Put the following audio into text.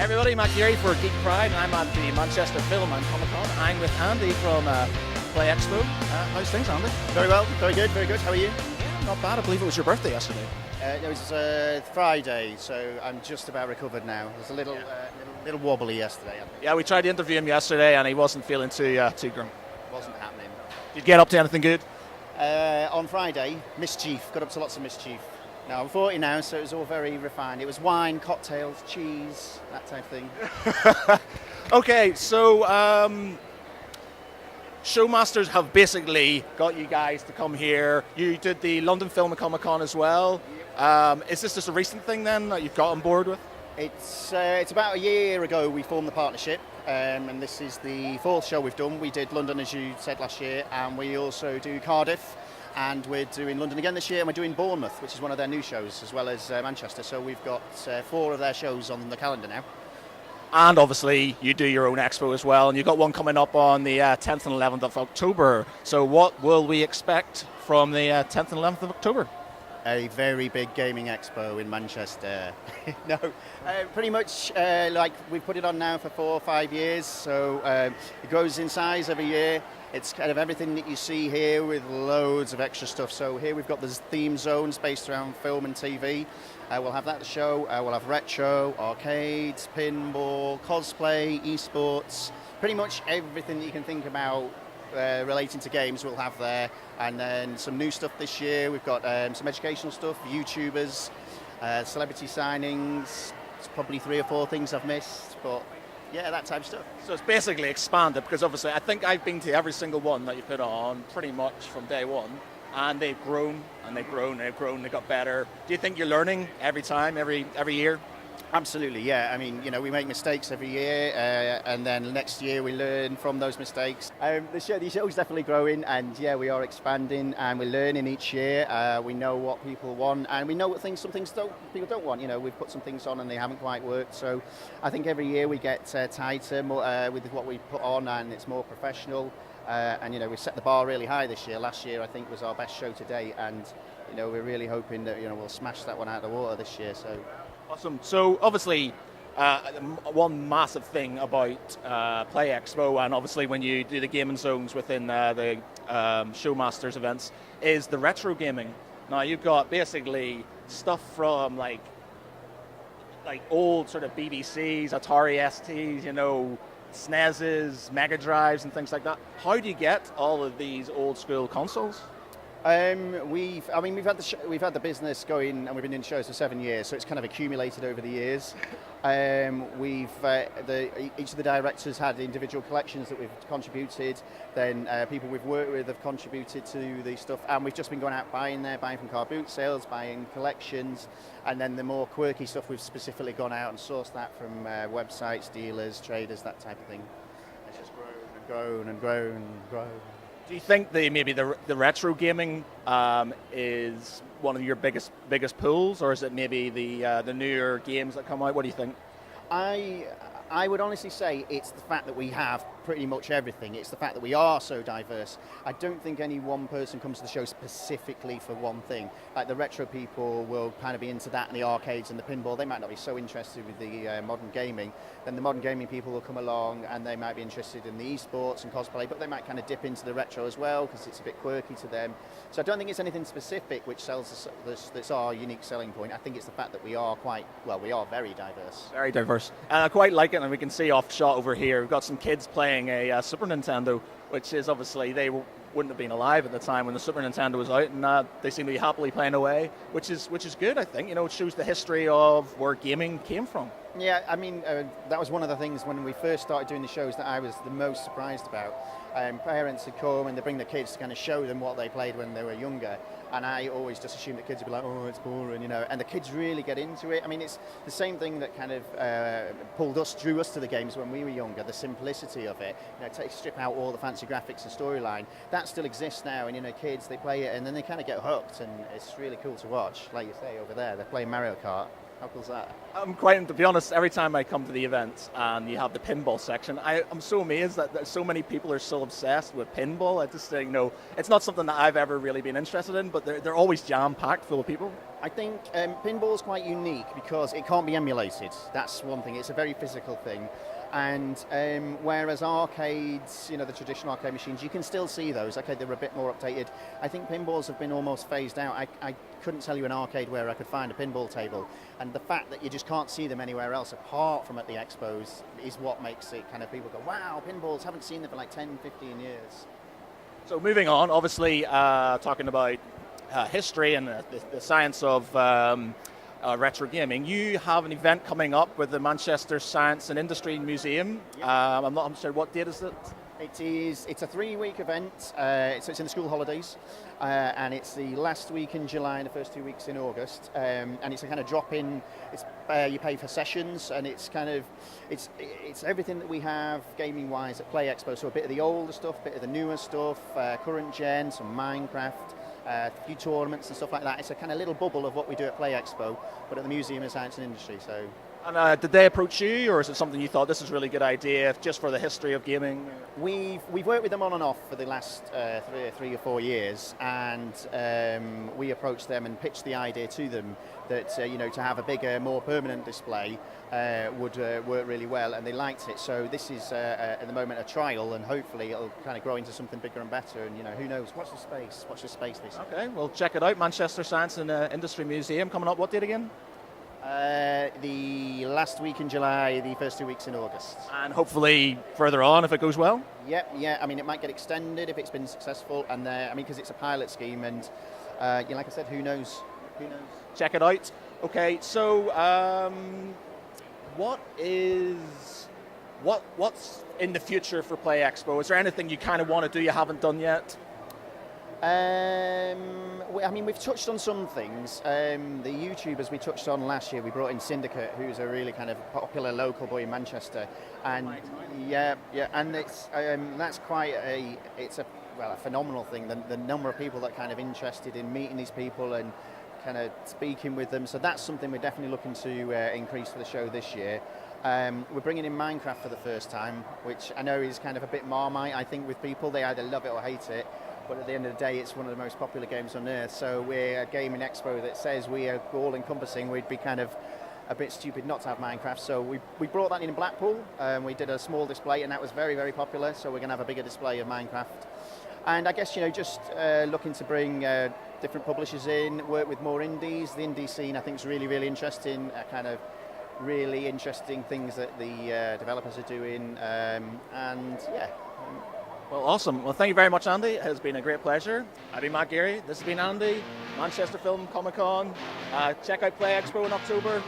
Hey everybody, Matt Geary for Geek Pride, and I'm at the Manchester Film and Comic Con. I'm with Andy from Play Expo. How's things, Andy? Very well, very good, very good. How are you? Not bad. I believe it was your birthday yesterday. It was Friday, so I'm just about recovered now. It was a little wobbly yesterday. I think. Yeah, we tried to interview him yesterday, and he wasn't feeling too grim. Wasn't happening. Did you get up to anything good? On Friday, mischief. Got up to lots of mischief. Now I'm 40 now, so it was all very refined. It was wine, cocktails, cheese, that type of thing. Okay, so Showmasters have basically got you guys to come here. You did the London Film and Comic Con as well. Is this just a recent thing then that you've got on board with? It's about a year ago we formed the partnership, and this is the fourth show we've done. We did London, as you said, last year, and we also do Cardiff, and we're doing London again this year, and we're doing Bournemouth, which is one of their new shows, as well as Manchester. So we've got 4 of their shows on the calendar now. And obviously you do your own expo as well, and you've got one coming up on the 10th and 11th of October. So what will we expect from the 10th and 11th of October? A very big gaming expo in Manchester. No, pretty much like we've put it on now for 4 or 5 years, so it grows in size every year. It's kind of everything that you see here with loads of extra stuff. So here we've got the theme zones based around film and TV. We'll have that to show. We'll have retro, arcades, pinball, cosplay, esports, pretty much everything that you can think about relating to games we'll have there. And then some new stuff this year. We've got some educational stuff, YouTubers, celebrity signings. It's probably 3 or 4 things I've missed, but yeah, that type of stuff. So it's basically expanded, because obviously I think I've been to every single one that you put on pretty much from day one, and they've grown and they've grown and they've grown, they got better. Do you think you're learning every time, every year? Absolutely, yeah. I mean, you know, we make mistakes every year, and then next year we learn from those mistakes. The show is definitely growing, and yeah, we are expanding, and we're learning each year. We know what people want, and we know what some things people don't want. You know, we've put some things on and they haven't quite worked. So I think every year we get tighter with what we put on, and it's more professional. And you know, we set the bar really high this year. Last year, I think, was our best show to date, and you know, we're really hoping that we'll smash that one out of the water this year. So. Awesome. So obviously, one massive thing about Play Expo, and obviously when you do the gaming zones within the Showmasters events, is the retro gaming. Now you've got basically stuff from like old sort of BBCs, Atari STs, SNESs, Mega Drives, and things like that. How do you get all of these old school consoles? We've had the business going, and we've been in shows for 7 years, so it's kind of accumulated over the years. Each of the directors had individual collections that we've contributed. Then people we've worked with have contributed to the stuff, and we've just been going out buying from car boot sales, buying collections, and then the more quirky stuff we've specifically gone out and sourced that from websites, dealers, traders, that type of thing. It's just grown and grown and grown and grown. Do you think maybe the retro gaming is one of your biggest pulls, or is it maybe the newer games that come out? What do you think? I would honestly say it's the fact that we have pretty much everything. It's the fact that we are so diverse. I don't think any one person comes to the show specifically for one thing. Like the retro people will kind of be into that and the arcades and the pinball. They might not be so interested with the modern gaming. Then the modern gaming people will come along and they might be interested in the esports and cosplay, but they might kind of dip into the retro as well because it's a bit quirky to them. So I don't think it's anything specific which sells that's our unique selling point. I think it's the fact that we are very diverse. Very diverse. And I quite like it, and we can see off shot over here, we've got some kids playing a Super Nintendo, which is obviously they wouldn't have been alive at the time when the Super Nintendo was out, and they seem to be happily playing away, which is good. I think it shows the history of where gaming came from. Yeah, I mean that was one of the things when we first started doing the shows that I was the most surprised about. Parents would come and they bring the kids to kind of show them what they played when they were younger, and I always just assumed that kids would be like, oh, it's boring, and the kids really get into it. I mean, it's the same thing that kind of drew us to the games when we were younger, the simplicity of it. Strip out all the fancy graphics and storyline. That still exists now, and kids, they play it and then they kind of get hooked, and it's really cool to watch. Like you say over there, they're playing Mario Kart. How cool's that? I'm quite, to be honest, every time I come to the event and you have the pinball section, I'm so amazed that so many people are so obsessed with pinball. I just think, it's not something that I've ever really been interested in, but they're always jam-packed full of people. I think pinball is quite unique because it can't be emulated. That's one thing. It's a very physical thing. And whereas arcades, the traditional arcade machines, you can still see those. Okay, they're a bit more updated. I think pinballs have been almost phased out. I couldn't tell you an arcade where I could find a pinball table. And the fact that you just can't see them anywhere else apart from at the expos is what makes it kind of people go, wow, pinballs, haven't seen them for like 10, 15 years. So moving on, obviously talking about history and the science of retro gaming, you have an event coming up with the Manchester Science and Industry Museum. Yep. I'm not sure, what date is it? It's a 3-week event, so it's in the school holidays, and it's the last week in July and the first 2 weeks in August, and it's a kind of drop-in. You pay for sessions, and it's everything that we have gaming-wise at Play Expo. So a bit of the older stuff, a bit of the newer stuff, current gen, some Minecraft, a few tournaments and stuff like that. It's a kind of little bubble of what we do at Play Expo, but at the Museum of Science and Industry. So. And did they approach you, or is it something you thought this is a really good idea just for the history of gaming? We've worked with them on and off for the last 3 or 4 years, and we approached them and pitched the idea to them that to have a bigger, more permanent display would work really well, and they liked it. So this is at the moment a trial, and hopefully it'll kind of grow into something bigger and better. And who knows? Watch the space. Watch the space. Basically. Okay, well check it out. Manchester Science and Industry Museum coming up. What date again? The last week in July, the first 2 weeks in August. And hopefully further on if it goes well? Yeah. I mean, it might get extended if it's been successful, and because it's a pilot scheme, and like I said, who knows? Check it out. Okay, so what's in the future for Play Expo? Is there anything you kind of want to do you haven't done yet? We've touched on some things. The YouTubers we touched on last year, we brought in Syndicate, who's a really kind of popular local boy in Manchester, and and that's quite a phenomenal thing. The number of people that kind of interested in meeting these people and kind of speaking with them. So that's something we're definitely looking to increase for the show this year. We're bringing in Minecraft for the first time, which I know is kind of a bit Marmite, I think, with people. They either love it or hate it. But at the end of the day, it's one of the most popular games on earth. So we're a gaming expo that says we are all-encompassing. We'd be kind of a bit stupid not to have Minecraft. So we brought that in Blackpool. We did a small display, and that was very, very popular. So we're going to have a bigger display of Minecraft. And I guess, just looking to bring different publishers in, work with more indies. The indie scene, I think, is really, really interesting. Kind of really interesting things that the developers are doing. Well, awesome. Well, thank you very much, Andy. It has been a great pleasure. I've been Matt Geary. This has been Andy, Manchester Film Comic Con. Check out Play Expo in October.